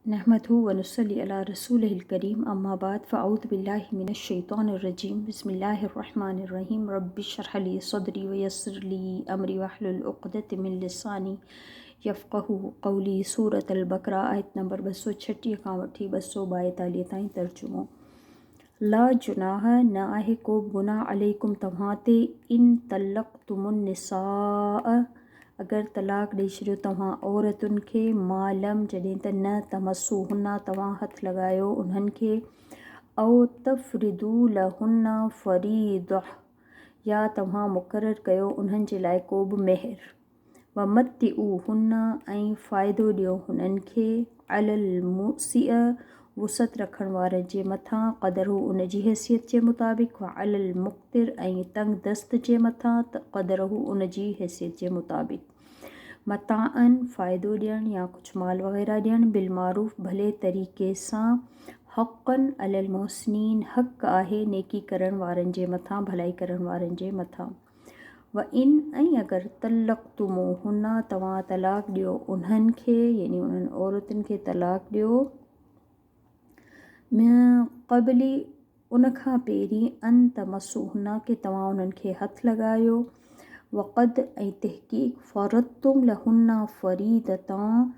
नहमदहु व नुसल्ली अला रसूलिहिल करीम अम्मा बाद फ़अऊज़ु बिल्लाहि मिनश शैतानिर रजीम बिस्मिल्लाहिर रहमानिर रहीम रब्बिश्रह ली सदरी व यस्सिर ली अमरी वहलुल उक़दतम मिन लिसानी यफ़क़हू क़ौली। सूरतुल बक़रा आयत नंबर 236 खां वठी 242 ताईं तर्जुमो। ला जुनाह न आहे को गुनाह अलैकुम तव्हां ते इन तल्लक़्तुमुन निसाअ अगर तलाक ॾेई छॾियो तव्हां औरतुनि खे मालम जॾहिं त न तमस्सू हुन्ना तव्हां हथ लॻायो उन्हनि खे औ तफ़रिदू लहुन्ना फ़रीदह या तव्हां मुक़ररु कयो उन्हनि जे लाइ को बि मेहर व मत्तिऊ हुन्ना ऐं फ़ाइदो ॾियो हुननि खे अलल मुसिअ वुसत रखण वारनि जे मथां क़दरु उन जी हैसियत जे मुताबिक़ व अलल मुक़्तिर ऐं तंग दस्त जे मथां क़दरु उन जी हैसियत जे मुताबिक़ मताअन फ़ाइदो ॾियणु या कुझु माल वग़ैरह ॾियणु बिलमारूफ़ भले तरीक़े सां हक़न अलल मोहसिनीन हक़ आहे नेकी करण वारनि जे मथां भलाई करण वारनि जे मथां। व इन ऐं अगरि तल्लक़्तुमू हुन्ना तव्हां तलाक ॾियो उन्हनि खे यानी उन्हनि औरतुनि खे तलाक ॾियो क़बली उन खां पहिरीं अन तमस्सू हुन्ना के तव्हां उन्हनि खे हथ लॻायो वक़द ऐं तहक़ीक़ फ़रदतुम लहुन्ना फ़रीदतन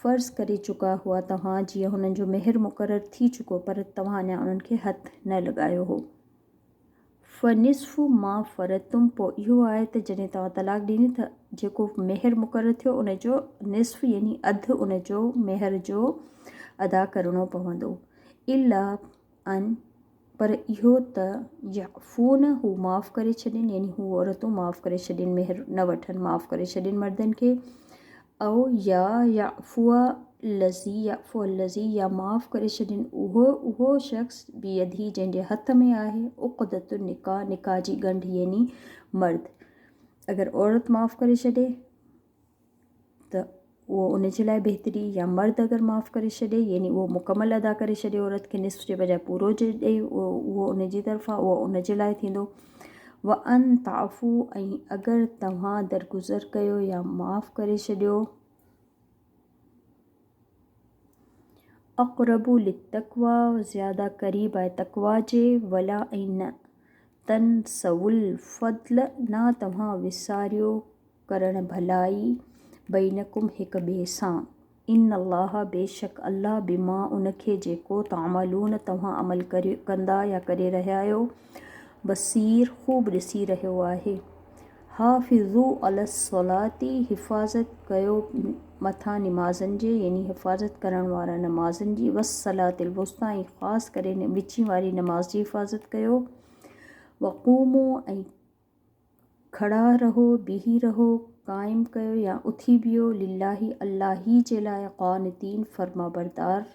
फ़र्ज़ करे चुका हुआ तव्हां जीअं हुननि जो मेहर मुक़ररु थी चुको पर तव्हां अञा उन्हनि खे हथ न लॻायो हो। फ़निस्फ़ु मा फ़रदतुम पोइ इहो आहे त जॾहिं तव्हां तलाक ॾींदी त जेको मेहर मुक़ररु थियो उन जो निस्फ़ यानी अधु उन जो मेहर जो अदा करिणो पवंदो। इला अन पर इहो त याफ़ून हू माफ़ु करे छॾनि यानी हू औरतूं माफ़ु करे छॾनि मेहर न वठनि माफ़ु करे छॾनि मर्दनि खे औ या याफ़ुआ लज़ी या माफ़ु करे छॾनि उहो शख़्स बियदी जंहिंजे हथ में आहे उक़दतुन निकाह निकाह जी ॻंढ यानी मर्द। अगरि औरत माफ़ु करे छॾे त उहो उन जे लाइ बहितरी या मर्द अगरि माफ़ु करे छॾे यानी उहो मुकमल अदा करे छॾे औरत खे निस्फ़ जे बजाए पूरो जे ॾे उहो उन जी तरफ़ां उहो उन जे लाइ थींदो। व अन ताफ़ू ऐं अगरि तव्हां दरगुज़र कयो या माफ़ु करे छॾियो अक़रबु लित्तक़वा ज़्यादा क़रीब आहे तक़वा जे वला ऐं न तनसवुल फ़द्ल न तव्हां विसारियो करण भलाई बैनकुम हिक ॿिए सां इन अल्लाह बेशक अल्लाह बिमा उन खे जेको तामलून तव्हां अमल कंदा या करे रहिया आहियो बसीर ख़ूब ॾिसी रहियो आहे। हाफ़िज़ू अलस्सलाती हिफ़ाज़त कयो मथां निमाज़नि जे यानी हिफ़ाज़त करण वारा नमाज़नि जी वस्सलातिल वुस्ता ऐं ख़ासि करे विची वारी नमाज़ जी हिफ़ाज़त कयो वक़ूमू ऐं खड़ा रहो बीही रहो क़ाइमु कयो या उथी बीहो लिल्लाही अल्लाह ही जे लाइ क़ानितीन फर्मा बरदार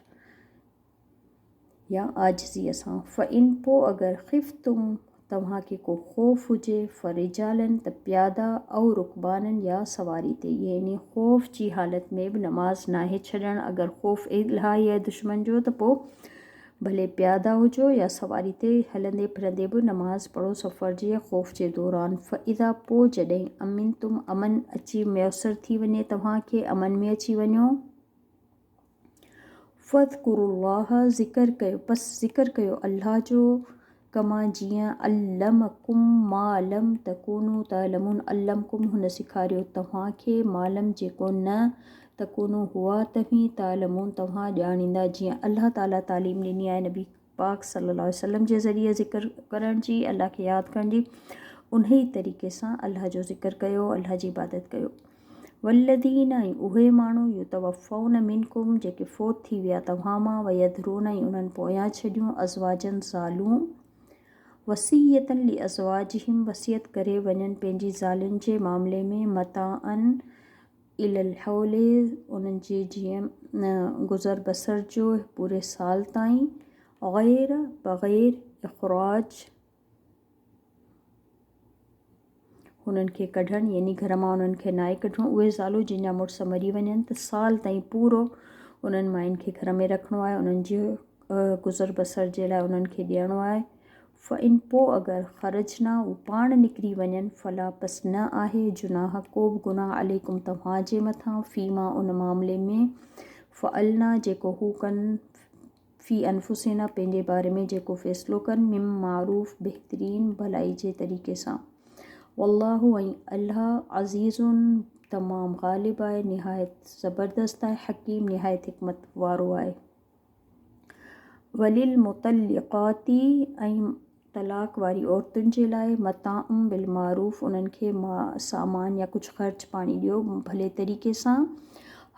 या आजिज़ीअ सां। फ़इन पोइ अगरि ख़िफ़्तुम तव्हांखे को ख़ौफ़ हुजे फ़रिजालन त प्यादा ऐं रुकबाननि या सवारी ते यानी ख़ौफ़ जी हालत में बि नमाज़ नाहे छॾणु अगरि ख़ौफ़ इलाही आहे दुश्मन जो त पोइ भले प्यादा हुजो या सवारी ते हलंदे फिरंदे बि नमाज़ पढ़ो सफ़र जे ख़ौफ़ जे दौरान। फ़इदा पोइ जॾहिं अमिन तुम अमन अची मुयसरु थी वञे तव्हांखे अमन में अची वञो फ़ज़्कुरुल्लाह ज़िक्र कयो अल्लाह जो कमा जीअं अल्लमकुम मालम तकूनु तअलमुन अल्लमकुम हुन सेखारियो तव्हांखे मालम जेको न तकूनु हुआ तव्हीं तअलमुन तव्हां ॼाणींदा जीअं अल्लाह ताला तालीम ॾिनी आहे नबी पाक सल्लल्लाहु अलैहि वसल्लम जे ज़रिए ज़िक्र करण जी अल्लाह खे यादि करण जी उन ई तरीक़े सां अल्लाह जो ज़िक्र कयो अल्लाह जी इबादत कयो। वल्लदीन ऐं उहे माण्हू युतवफ़ौन मिनकुम जेके फ़ौत थी विया तव्हां मां वयदरून ऐं उन्हनि पोयां छॾियूं अज़वाजन ज़ालूं वसीयतन लि अज़वाजिहिम वसियत करे वञनि पंहिंजी ज़ालुनि जे मामले में मताअन इलल हौले उन्हनि जे जीअं गुज़र बसर जो पूरे साल ताईं बग़ैर इख़राज हुननि खे कढणु यानी घर मां उन्हनि खे नाहे कढणो उहे ज़ालूं जिन जा मुड़ुस मरी वञनि त साल ताईं पूरो उन्हनि माइनि खे घर में रखिणो आहे उन्हनि जे गुज़र बसर जे लाइ उन्हनि खे ॾियणो आहे। फ़इन पोइ अगरि ख़र्जना उहे पाण निकिरी वञनि फला बस न आहे जुनाह को बि गुनाह अलैकुम तव्हांजे मथां फ़ीमा उन मामले में फ़अलना जेको हू कन फ़ी अनफुसिना पंहिंजे बारे में जेको फ़ैसिलो कनि मिम मारूफ़ बहितरीन भलाई जे तरीक़े सां। वल्लाहु ऐं अल्लाह अज़ीज़ुन तमाम ग़ालिब आहे, निहायत ज़बरदस्त आहे, हकीम निहायत हिकमत वारो आहे। वलिल मुतल्लिक़ाती ऐं तलाक़ वारी औरतुनि जे लाइ मताउम बिल मारूफ़ उन्हनि खे सामान या कुझु ख़र्च पाणी ॾियो भले तरीक़े सां।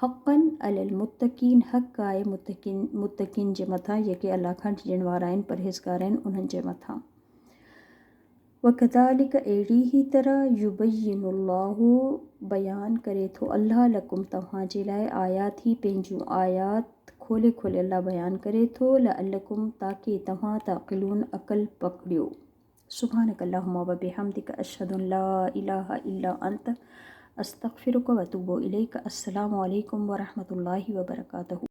हक़न अलल मुत्तक़ीन हक़ आहे मुत्तक़ीन जे मथां जेके अल्लाह खां ॾिजण वारा आहिनि परहेज़गार आहिनि उन्हनि जे मथां। वकदालिक अहिड़ी ई तरह युबय्यिनुल्लाहु बयान करे थो अल्लाह लकुम तव्हां जे लाइ आयात ही पंहिंजूं आयात खोले खोले अल्लाह बयान करे थो लअल्लकुम ताकि तव्हां ताक़िलून अक़ल पकड़ियो। सुब्हानक अल्लाहुम्मा व बिहम्दिक अशहदु अन ला इलाहा इल्ला अंत अस्तग़फिरुका व अतूबु इलैक। अस्सलामु अलैकुम व रहमतुल्लाहि व बरकातहू।